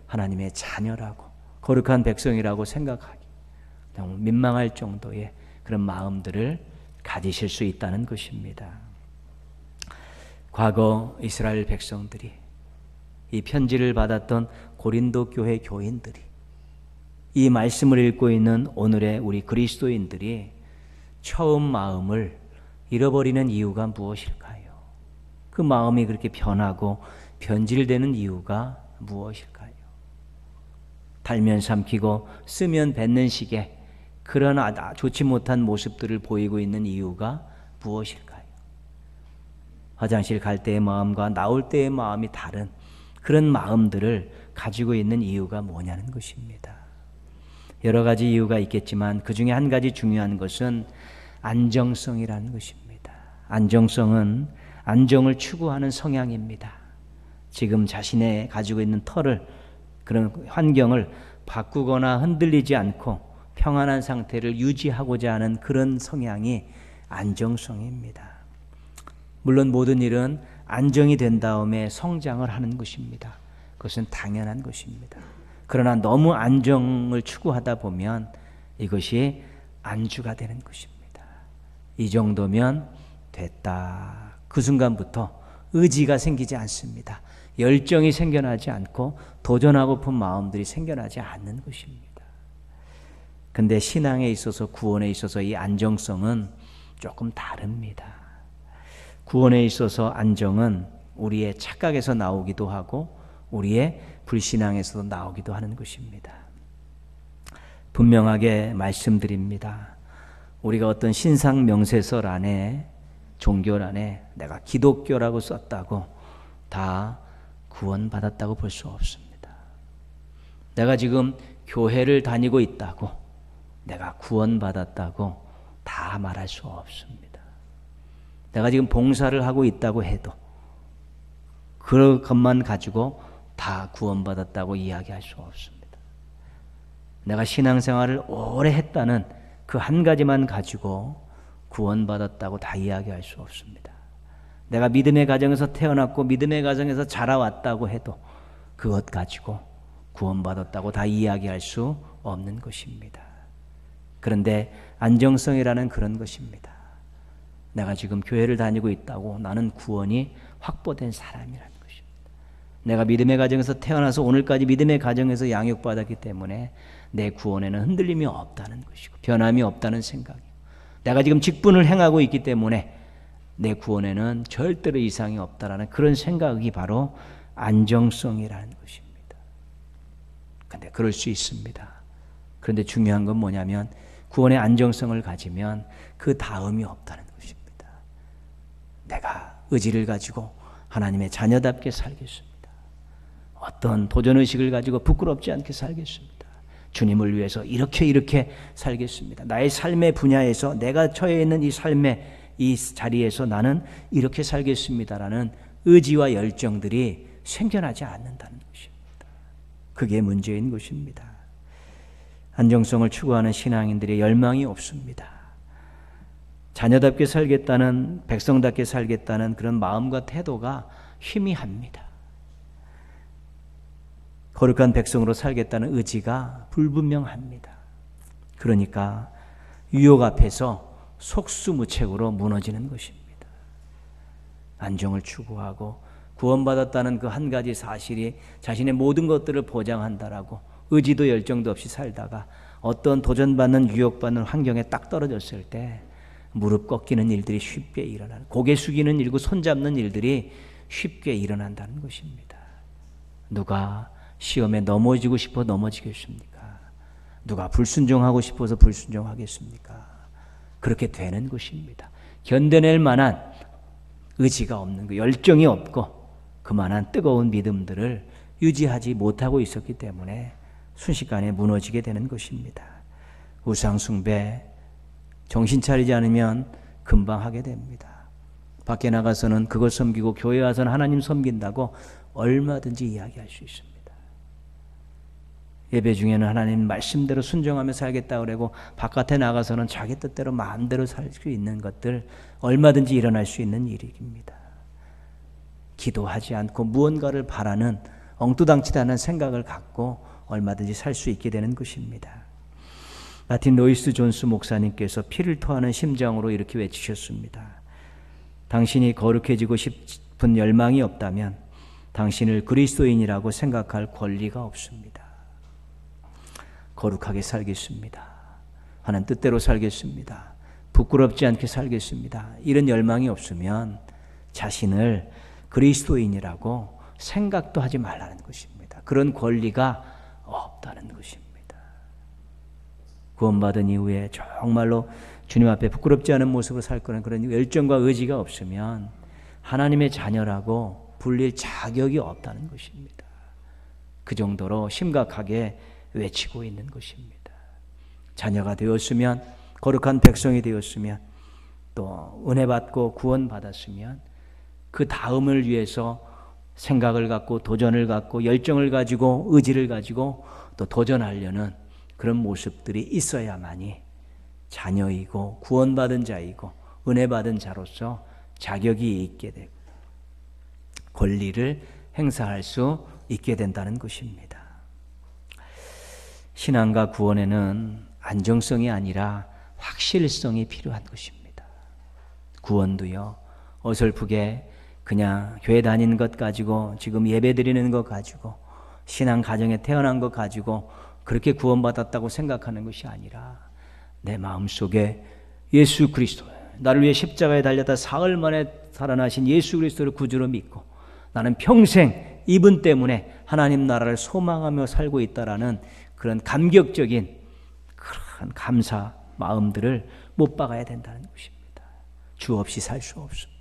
하나님의 자녀라고 거룩한 백성이라고 생각하기 너무 민망할 정도의 그런 마음들을 가지실 수 있다는 것입니다. 과거 이스라엘 백성들이 이 편지를 받았던 고린도 교회 교인들이 이 말씀을 읽고 있는 오늘의 우리 그리스도인들이 처음 마음을 잃어버리는 이유가 무엇일까요? 그 마음이 그렇게 변하고 변질되는 이유가 무엇일까요? 달면 삼키고 쓰면 뱉는 식의 그런 좋지 못한 모습들을 보이고 있는 이유가 무엇일까요? 화장실 갈 때의 마음과 나올 때의 마음이 다른 그런 마음들을 가지고 있는 이유가 뭐냐는 것입니다. 여러 가지 이유가 있겠지만 그 중에 한 가지 중요한 것은 안정성이라는 것입니다. 안정성은 안정을 추구하는 성향입니다. 지금 자신의 가지고 있는 터를 그런 환경을 바꾸거나 흔들리지 않고 평안한 상태를 유지하고자 하는 그런 성향이 안정성입니다. 물론 모든 일은 안정이 된 다음에 성장을 하는 것입니다. 그것은 당연한 것입니다. 그러나 너무 안정을 추구하다 보면 이것이 안주가 되는 것입니다. 이 정도면 됐다. 그 순간부터 의지가 생기지 않습니다. 열정이 생겨나지 않고 도전하고픈 마음들이 생겨나지 않는 것입니다. 근데 신앙에 있어서, 구원에 있어서 이 안정성은 조금 다릅니다. 구원에 있어서 안정은 우리의 착각에서 나오기도 하고 우리의 불신앙에서도 나오기도 하는 것입니다. 분명하게 말씀드립니다. 우리가 어떤 신상 명세서 안에, 종교란에 내가 기독교라고 썼다고 다 구원받았다고 볼 수 없습니다. 내가 지금 교회를 다니고 있다고 내가 구원받았다고 다 말할 수 없습니다. 내가 지금 봉사를 하고 있다고 해도 그것만 가지고 다 구원받았다고 이야기할 수 없습니다. 내가 신앙생활을 오래 했다는 그 한 가지만 가지고 구원받았다고 다 이야기할 수 없습니다. 내가 믿음의 가정에서 태어났고 믿음의 가정에서 자라왔다고 해도 그것 가지고 구원받았다고 다 이야기할 수 없는 것입니다. 그런데 안정성이라는 그런 것입니다. 내가 지금 교회를 다니고 있다고 나는 구원이 확보된 사람이라는 것입니다. 내가 믿음의 가정에서 태어나서 오늘까지 믿음의 가정에서 양육받았기 때문에 내 구원에는 흔들림이 없다는 것이고 변함이 없다는 생각이고, 내가 지금 직분을 행하고 있기 때문에 내 구원에는 절대로 이상이 없다라는 그런 생각이 바로 안정성이라는 것입니다. 그런데 그럴 수 있습니다. 그런데 중요한 건 뭐냐면 구원의 안정성을 가지면 그 다음이 없다는 것입니다. 내가 의지를 가지고 하나님의 자녀답게 살겠습니다. 어떤 도전의식을 가지고 부끄럽지 않게 살겠습니다. 주님을 위해서 이렇게 살겠습니다. 나의 삶의 분야에서 내가 처해 있는 이 삶의 이 자리에서 나는 이렇게 살겠습니다라는 의지와 열정들이 생겨나지 않는다는 것입니다. 그게 문제인 것입니다. 안정성을 추구하는 신앙인들의 열망이 없습니다. 자녀답게 살겠다는, 백성답게 살겠다는 그런 마음과 태도가 희미합니다. 거룩한 백성으로 살겠다는 의지가 불분명합니다. 그러니까 유혹 앞에서 속수무책으로 무너지는 것입니다. 안정을 추구하고 구원받았다는 그 한 가지 사실이 자신의 모든 것들을 보장한다라고 의지도 열정도 없이 살다가 어떤 도전받는 유혹받는 환경에 딱 떨어졌을 때 무릎 꺾이는 일들이 쉽게 일어나는, 고개 숙이는 일고 손잡는 일들이 쉽게 일어난다는 것입니다. 누가 시험에 넘어지고 싶어 넘어지겠습니까? 누가 불순종하고 싶어서 불순종하겠습니까? 그렇게 되는 것입니다. 견뎌낼 만한 의지가 없는 거, 열정이 없고 그만한 뜨거운 믿음들을 유지하지 못하고 있었기 때문에 순식간에 무너지게 되는 것입니다. 우상숭배, 정신 차리지 않으면 금방 하게 됩니다. 밖에 나가서는 그것 섬기고 교회 와서는 하나님 섬긴다고 얼마든지 이야기할 수 있습니다. 예배 중에는 하나님 말씀대로 순종하며 살겠다고 그러고 바깥에 나가서는 자기 뜻대로 마음대로 살 수 있는 것들 얼마든지 일어날 수 있는 일입니다. 기도하지 않고 무언가를 바라는 엉뚱당치도 않은 생각을 갖고 얼마든지 살 수 있게 되는 것입니다. 마틴 로이스 존스 목사님께서 피를 토하는 심정으로 이렇게 외치셨습니다. 당신이 거룩해지고 싶은 열망이 없다면 당신을 그리스도인이라고 생각할 권리가 없습니다. 거룩하게 살겠습니다. 하나님 뜻대로 살겠습니다. 부끄럽지 않게 살겠습니다. 이런 열망이 없으면 자신을 그리스도인이라고 생각도 하지 말라는 것입니다. 그런 권리가 없다는 것입니다. 구원받은 이후에 정말로 주님 앞에 부끄럽지 않은 모습으로 살 거는 그런 열정과 의지가 없으면 하나님의 자녀라고 불릴 자격이 없다는 것입니다. 그 정도로 심각하게 외치고 있는 것입니다. 자녀가 되었으면, 거룩한 백성이 되었으면, 또 은혜 받고 구원 받았으면 그 다음을 위해서 생각을 갖고 도전을 갖고 열정을 가지고 의지를 가지고 또 도전하려는 그런 모습들이 있어야만이 자녀이고 구원받은 자이고 은혜 받은 자로서 자격이 있게 되고 권리를 행사할 수 있게 된다는 것입니다. 신앙과 구원에는 안정성이 아니라 확실성이 필요한 것입니다. 구원도요, 어설프게 그냥 교회 다니는 것 가지고 지금 예배 드리는 것 가지고 신앙 가정에 태어난 것 가지고 그렇게 구원받았다고 생각하는 것이 아니라 내 마음속에 예수 그리스도, 나를 위해 십자가에 달렸다 사흘 만에 살아나신 예수 그리스도를 구주로 믿고 나는 평생 이분 때문에 하나님 나라를 소망하며 살고 있다라는 그런 감격적인 그런 감사 마음들을 못 박아야 된다는 것입니다. 주 없이 살 수 없습니다.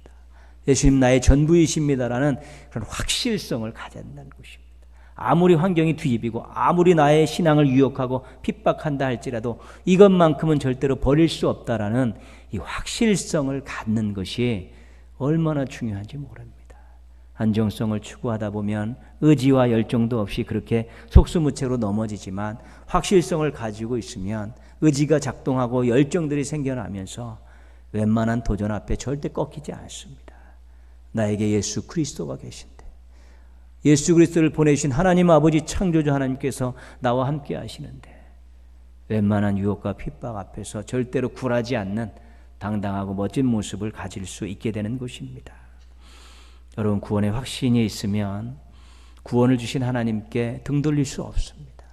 예수님 나의 전부이십니다라는 그런 확실성을 가져야 된다는 것입니다. 아무리 환경이 뒤집이고 아무리 나의 신앙을 유혹하고 핍박한다 할지라도 이것만큼은 절대로 버릴 수 없다라는 이 확실성을 갖는 것이 얼마나 중요한지 모릅니다. 안정성을 추구하다 보면 의지와 열정도 없이 그렇게 속수무책으로 넘어지지만 확실성을 가지고 있으면 의지가 작동하고 열정들이 생겨나면서 웬만한 도전 앞에 절대 꺾이지 않습니다. 나에게 예수 그리스도가 계신데, 예수 그리스도를 보내신 하나님 아버지 창조주 하나님께서 나와 함께 하시는데 웬만한 유혹과 핍박 앞에서 절대로 굴하지 않는 당당하고 멋진 모습을 가질 수 있게 되는 것입니다. 여러분, 구원의 확신이 있으면 구원을 주신 하나님께 등 돌릴 수 없습니다.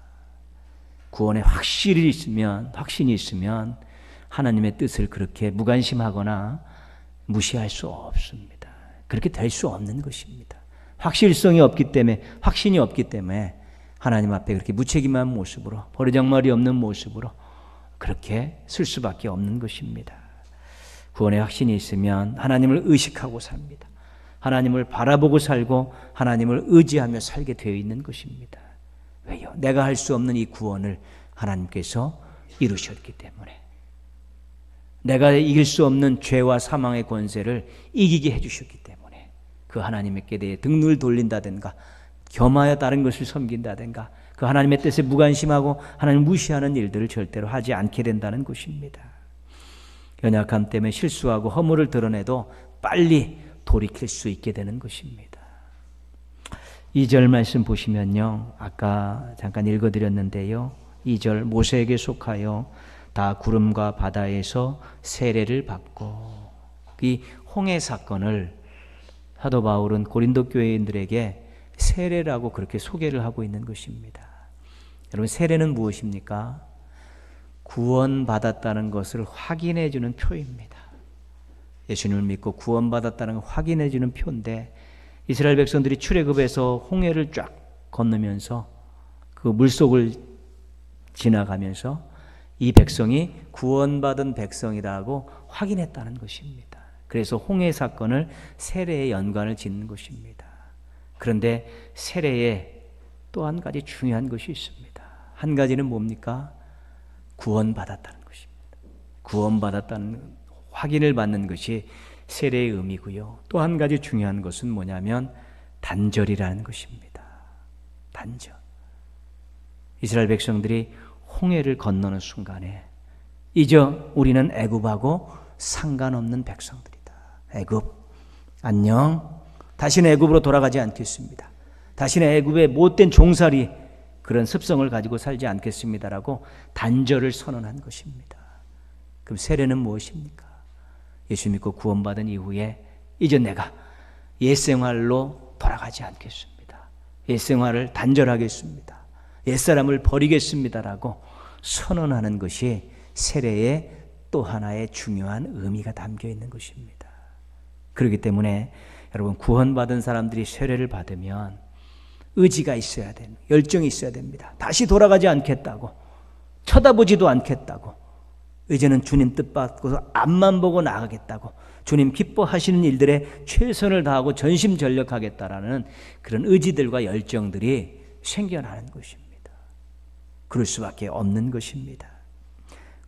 구원의 확신이 있으면 하나님의 뜻을 그렇게 무관심하거나 무시할 수 없습니다. 그렇게 될 수 없는 것입니다. 확실성이 없기 때문에, 확신이 없기 때문에 하나님 앞에 그렇게 무책임한 모습으로, 버르장머리 없는 모습으로 그렇게 쓸 수밖에 없는 것입니다. 구원의 확신이 있으면 하나님을 의식하고 삽니다. 하나님을 바라보고 살고 하나님을 의지하며 살게 되어 있는 것입니다. 왜요? 내가 할 수 없는 이 구원을 하나님께서 이루셨기 때문에, 내가 이길 수 없는 죄와 사망의 권세를 이기게 해주셨기 때문에 그 하나님께 대해 등을 돌린다든가 겸하여 다른 것을 섬긴다든가 그 하나님의 뜻에 무관심하고 하나님을 무시하는 일들을 절대로 하지 않게 된다는 것입니다. 연약함 때문에 실수하고 허물을 드러내도 빨리 돌이킬 수 있게 되는 것입니다. 2절 말씀 보시면요, 아까 잠깐 읽어드렸는데요, 2절 모세에게 속하여 다 구름과 바다에서 세례를 받고, 이 홍해 사건을 사도 바울은 고린도 교회인들에게 세례라고 그렇게 소개를 하고 있는 것입니다. 여러분, 세례는 무엇입니까? 구원받았다는 것을 확인해 주는 표입니다. 예수님을 믿고 구원받았다는 걸 확인해 주는 표인데, 이스라엘 백성들이 출애굽에서 홍해를 쫙 건너면서 그 물속을 지나가면서 이 백성이 구원받은 백성이라고 확인했다는 것입니다. 그래서 홍해 사건을 세례의 연관을 짓는 것입니다. 그런데 세례에 또 한 가지 중요한 것이 있습니다. 한 가지는 뭡니까? 구원받았다는 것입니다. 구원받았다는 확인을 받는 것이 세례의 의미고요. 또 한 가지 중요한 것은 뭐냐면 단절이라는 것입니다. 단절. 이스라엘 백성들이 홍해를 건너는 순간에 이제 우리는 애굽하고 상관없는 백성들이다. 애굽 안녕. 다시는 애굽으로 돌아가지 않겠습니다. 다시는 애굽의 못된 종살이 그런 습성을 가지고 살지 않겠습니다라고 단절을 선언한 것입니다. 그럼 세례는 무엇입니까? 예수 믿고 구원받은 이후에 이제 내가 옛생활로 돌아가지 않겠습니다. 옛생활을 단절하겠습니다. 옛사람을 버리겠습니다라고 선언하는 것이 세례의 또 하나의 중요한 의미가 담겨 있는 것입니다. 그렇기 때문에 여러분, 구원받은 사람들이 세례를 받으면 의지가 있어야 됩니다. 열정이 있어야 됩니다. 다시 돌아가지 않겠다고, 쳐다보지도 않겠다고, 이제는 주님 뜻 받고서 앞만 보고 나가겠다고, 주님 기뻐하시는 일들에 최선을 다하고 전심전력하겠다라는 그런 의지들과 열정들이 생겨나는 것입니다. 그럴 수밖에 없는 것입니다.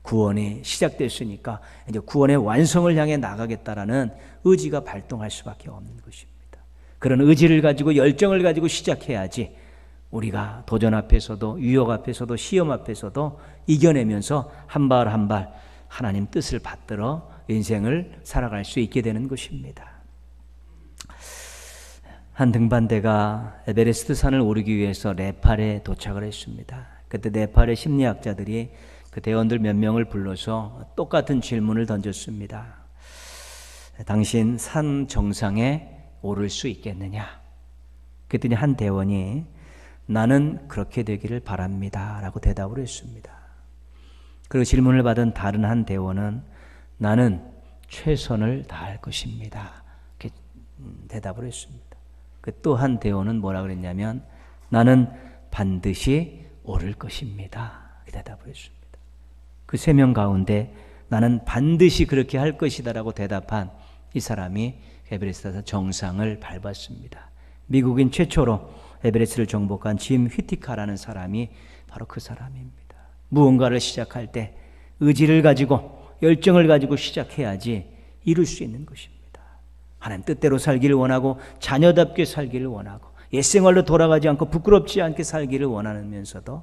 구원이 시작됐으니까 이제 구원의 완성을 향해 나가겠다라는 의지가 발동할 수밖에 없는 것입니다. 그런 의지를 가지고 열정을 가지고 시작해야지 우리가 도전 앞에서도 유혹 앞에서도 시험 앞에서도 이겨내면서 한 발 한 발 하나님 뜻을 받들어 인생을 살아갈 수 있게 되는 것입니다. 한 등반대가 에베레스트 산을 오르기 위해서 네팔에 도착을 했습니다. 그때 네팔의 심리학자들이 그 대원들 몇 명을 불러서 똑같은 질문을 던졌습니다. 당신 산 정상에 오를 수 있겠느냐? 그랬더니 한 대원이 나는 그렇게 되기를 바랍니다 라고 대답을 했습니다. 그리고 질문을 받은 다른 한 대원은 나는 최선을 다할 것입니다. 이렇게 대답을 했습니다. 그 또 한 대원은 뭐라 그랬냐면 나는 반드시 오를 것입니다. 이렇게 대답을 했습니다. 그 세 명 가운데 나는 반드시 그렇게 할 것이다 라고 대답한 이 사람이 에베레스트에서 정상을 밟았습니다. 미국인 최초로 에베레스트를 정복한 짐 휘티카라는 사람이 바로 그 사람입니다. 무언가를 시작할 때 의지를 가지고 열정을 가지고 시작해야지 이룰 수 있는 것입니다. 하나님 뜻대로 살기를 원하고 자녀답게 살기를 원하고 옛생활로 돌아가지 않고 부끄럽지 않게 살기를 원하면서도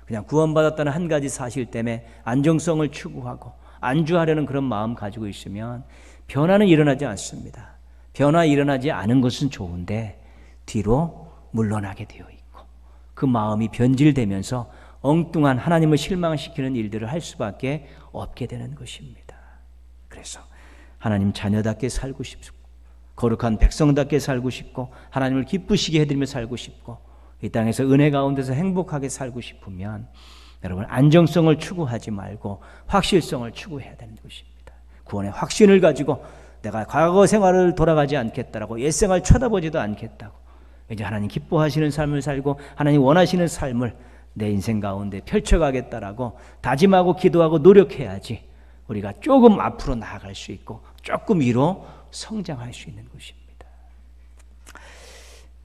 그냥 구원받았다는 한 가지 사실 때문에 안정성을 추구하고 안주하려는 그런 마음 가지고 있으면 변화는 일어나지 않습니다. 변화 일어나지 않은 것은 좋은데 뒤로 물러나게 되어 있고 그 마음이 변질되면서 엉뚱한 하나님을 실망시키는 일들을 할 수밖에 없게 되는 것입니다. 그래서 하나님 자녀답게 살고 싶고 거룩한 백성답게 살고 싶고 하나님을 기쁘시게 해드리며 살고 싶고 이 땅에서 은혜 가운데서 행복하게 살고 싶으면 여러분 안정성을 추구하지 말고 확실성을 추구해야 되는 것입니다. 구원의 확신을 가지고 내가 과거 생활을 돌아가지 않겠다라고 옛생활 쳐다보지도 않겠다고 이제 하나님 기뻐하시는 삶을 살고 하나님 원하시는 삶을 내 인생 가운데 펼쳐가겠다라고 다짐하고 기도하고 노력해야지 우리가 조금 앞으로 나아갈 수 있고 조금 위로 성장할 수 있는 것입니다.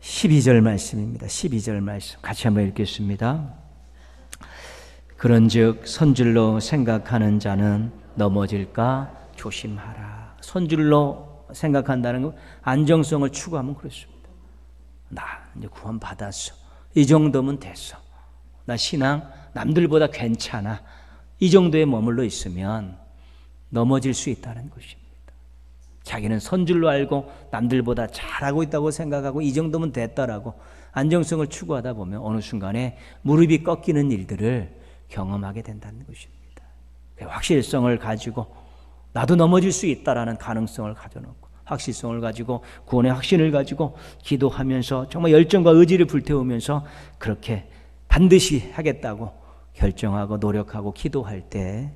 12절 말씀입니다. 12절 말씀 같이 한번 읽겠습니다. 그런즉 선줄로 생각하는 자는 넘어질까 조심하라. 선줄로 생각한다는 건 안정성을 추구하면 그렇습니다. 나 이제 구원 받았어. 이 정도면 됐어. 나 신앙 남들보다 괜찮아. 이 정도에 머물러 있으면 넘어질 수 있다는 것입니다. 자기는 선줄로 알고 남들보다 잘하고 있다고 생각하고 이 정도면 됐다라고 안정성을 추구하다 보면 어느 순간에 무릎이 꺾이는 일들을 경험하게 된다는 것입니다. 확실성을 가지고 나도 넘어질 수 있다라는 가능성을 가져놓고 확실성을 가지고 구원의 확신을 가지고 기도하면서 정말 열정과 의지를 불태우면서 그렇게 반드시 하겠다고 결정하고 노력하고 기도할 때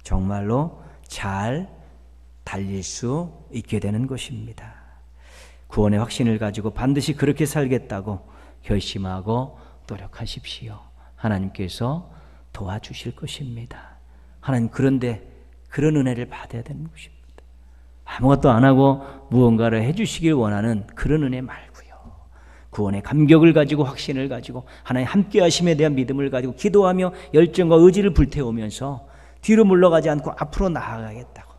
정말로 잘 달릴 수 있게 되는 것입니다. 구원의 확신을 가지고 반드시 그렇게 살겠다고 결심하고 노력하십시오. 하나님께서 도와주실 것입니다. 하나님 그런데 그런 은혜를 받아야 되는 것입니다. 아무것도 안 하고 무언가를 해주시길 원하는 그런 은혜 말고요. 구원의 감격을 가지고 확신을 가지고 하나님 함께 하심에 대한 믿음을 가지고 기도하며 열정과 의지를 불태우면서 뒤로 물러가지 않고 앞으로 나아가겠다고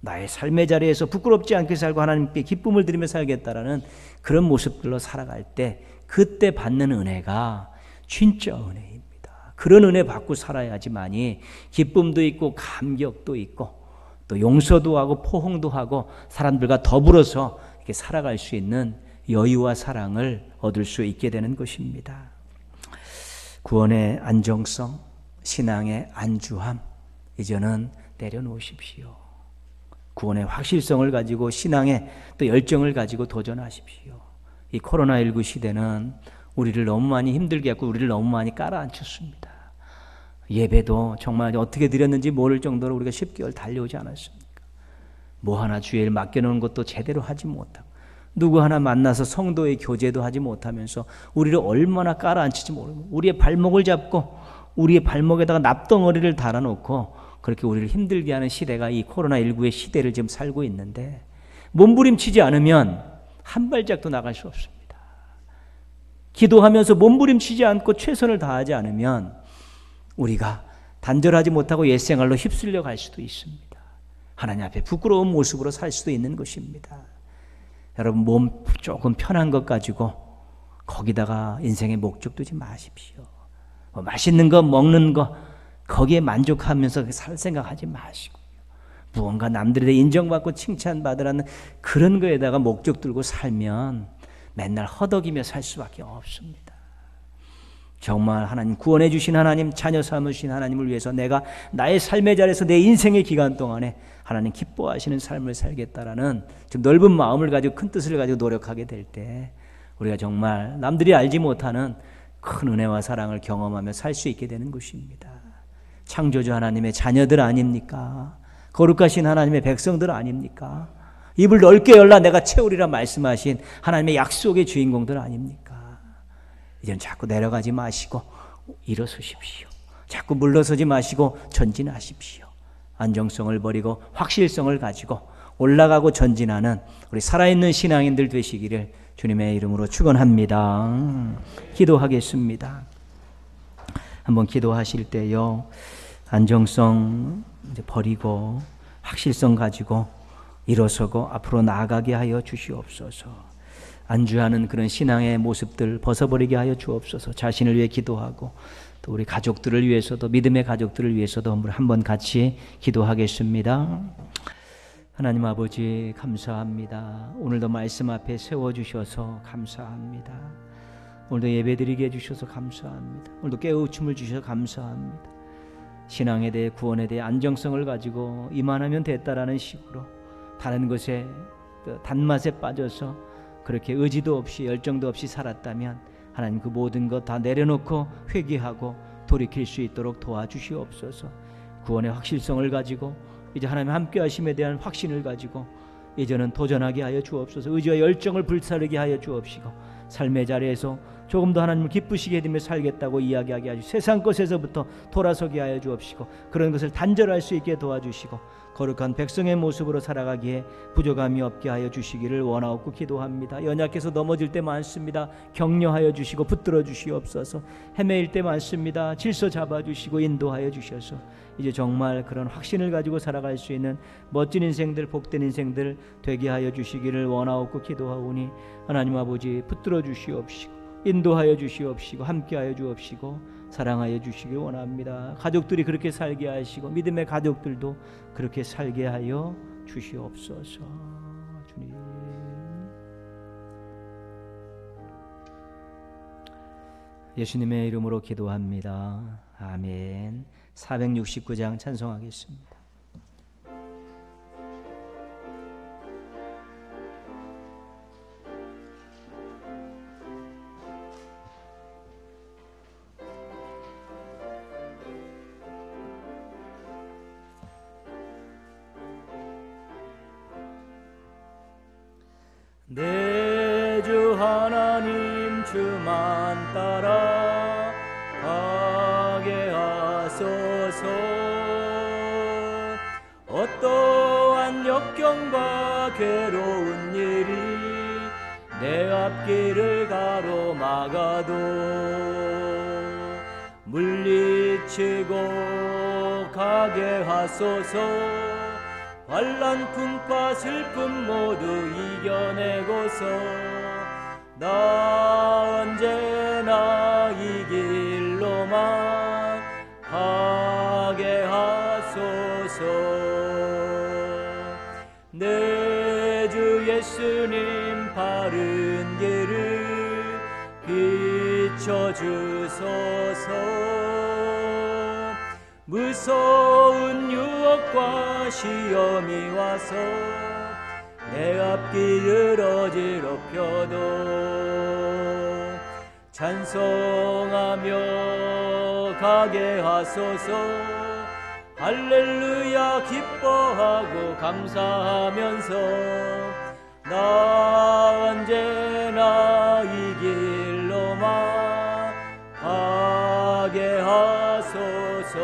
나의 삶의 자리에서 부끄럽지 않게 살고 하나님께 기쁨을 드리며 살겠다라는 그런 모습들로 살아갈 때 그때 받는 은혜가 진짜 은혜입니다. 그런 은혜 받고 살아야지만이 기쁨도 있고 감격도 있고 또 용서도 하고 포옹도 하고 사람들과 더불어서 이렇게 살아갈 수 있는 여유와 사랑을 얻을 수 있게 되는 것입니다. 구원의 안정성, 신앙의 안주함 이제는 내려놓으십시오. 구원의 확실성을 가지고 신앙의 또 열정을 가지고 도전하십시오. 이 코로나19 시대는 우리를 너무 많이 힘들게 했고 우리를 너무 많이 깔아앉혔습니다. 예배도 정말 어떻게 드렸는지 모를 정도로 우리가 10개월 달려오지 않았습니까? 뭐 하나 주의 일 맡겨놓은 것도 제대로 하지 못하고 누구 하나 만나서 성도의 교제도 하지 못하면서 우리를 얼마나 깔아앉힐지 모르고 우리의 발목을 잡고 우리의 발목에다가 납덩어리를 달아놓고 그렇게 우리를 힘들게 하는 시대가 이 코로나19의 시대를 지금 살고 있는데 몸부림치지 않으면 한 발짝도 나갈 수 없습니다. 기도하면서 몸부림치지 않고 최선을 다하지 않으면 우리가 단절하지 못하고 옛생활로 휩쓸려 갈 수도 있습니다. 하나님 앞에 부끄러운 모습으로 살 수도 있는 것입니다. 여러분 몸 조금 편한 것 가지고 거기다가 인생의 목적 두지 마십시오. 맛있는 거 먹는 거 거기에 만족하면서 살 생각하지 마시고요. 무언가 남들의 인정받고 칭찬받으라는 그런 거에다가 목적 들고 살면 맨날 허덕이며 살 수밖에 없습니다. 정말 하나님 구원해 주신 하나님, 자녀 삼으신 하나님을 위해서 내가 나의 삶의 자리에서 내 인생의 기간 동안에 하나님 기뻐하시는 삶을 살겠다라는 좀 넓은 마음을 가지고 큰 뜻을 가지고 노력하게 될 때 우리가 정말 남들이 알지 못하는 큰 은혜와 사랑을 경험하며 살 수 있게 되는 것입니다. 창조주 하나님의 자녀들 아닙니까? 거룩하신 하나님의 백성들 아닙니까? 입을 넓게 열라 내가 채우리라 말씀하신 하나님의 약속의 주인공들 아닙니까? 이제는 자꾸 내려가지 마시고 일어서십시오. 자꾸 물러서지 마시고 전진하십시오. 안정성을 버리고 확실성을 가지고 올라가고 전진하는 우리 살아있는 신앙인들 되시기를 주님의 이름으로 축원합니다. 기도하겠습니다. 한번 기도하실 때요, 안정성 이제 버리고 확실성 가지고 일어서고 앞으로 나아가게 하여 주시옵소서. 안주하는 그런 신앙의 모습들 벗어버리게 하여 주옵소서. 자신을 위해 기도하고 또 우리 가족들을 위해서도, 믿음의 가족들을 위해서도 한번 같이 기도하겠습니다. 하나님 아버지 감사합니다. 오늘도 말씀 앞에 세워주셔서 감사합니다. 오늘도 예배드리게 해주셔서 감사합니다. 오늘도 깨우침을 주셔서 감사합니다. 신앙에 대해, 구원에 대해 안정성을 가지고 이만하면 됐다라는 식으로 다른 것에 단맛에 빠져서 그렇게 의지도 없이 열정도 없이 살았다면 하나님 그 모든 것 다 내려놓고 회개하고 돌이킬 수 있도록 도와주시옵소서. 구원의 확실성을 가지고 이제 하나님 함께 하심에 대한 확신을 가지고 이제는 도전하게 하여 주옵소서. 의지와 열정을 불사르게 하여 주옵시고 삶의 자리에서 조금 더 하나님을 기쁘시게 되며 살겠다고 이야기하게 하시고 세상 것에서부터 돌아서게 하여 주옵시고 그런 것을 단절할 수 있게 도와주시고 거룩한 백성의 모습으로 살아가기에 부족함이 없게 하여 주시기를 원하옵고 기도합니다. 연약해서 넘어질 때 많습니다. 격려하여 주시고 붙들어 주시옵소서. 헤매일 때 많습니다. 질서 잡아주시고 인도하여 주셔서 이제 정말 그런 확신을 가지고 살아갈 수 있는 멋진 인생들, 복된 인생들 되게 하여 주시기를 원하옵고 기도하오니 하나님 아버지 붙들어 주시옵시고 인도하여 주시옵시고 함께하여 주옵시고 사랑하여 주시길 원합니다. 가족들이 그렇게 살게 하시고 믿음의 가족들도 그렇게 살게 하여 주시옵소서. 주님, 예수님의 이름으로 기도합니다. 아멘. 469장 찬송하겠습니다. 내 주 하나님 주만 따라 가게 하소서. 어떠한 역경과 괴로운 일이 내 앞길을 가로막아도 물리치고 가게 하소서. 환난 풍파 슬픔 모두 이겨내고서 나 언제나 이 길로만 가게 하소서. 내 주 예수님 바른 길을 비춰주소서. 무서운 유혹과 시험이 와서 내 앞길을 어지럽혀도 찬송하며 가게 하소서. 할렐루야 기뻐하고 감사하면서 나 언제나 이 길로만 가게 하소서.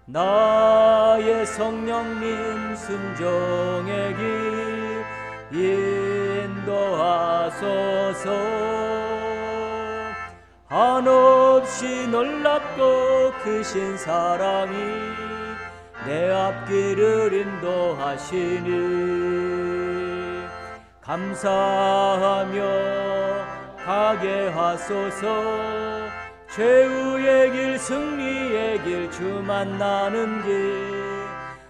나의 성령님 순종의 길 인도하소서. 한없이 놀랍고 크신 사랑이 내 앞길을 인도하시니 감사하며 가게 하소서. 최후의 길 승리의 길 주 만나는 길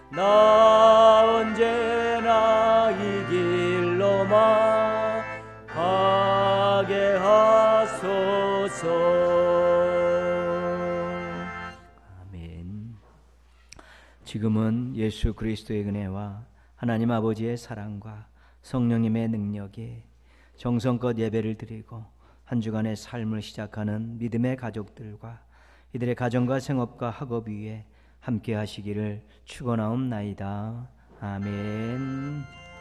나 언제나 이 길로만 가게 하소서. 주옵소서. 아멘. 지금은 예수 그리스도의 은혜와 하나님 아버지의 사랑과 성령님의 능력이 정성껏 예배를 드리고 한 주간의 삶을 시작하는 믿음의 가족들과 이들의 가정과 생업과 학업 위에 함께 하시기를 축원하옵나이다. 아멘.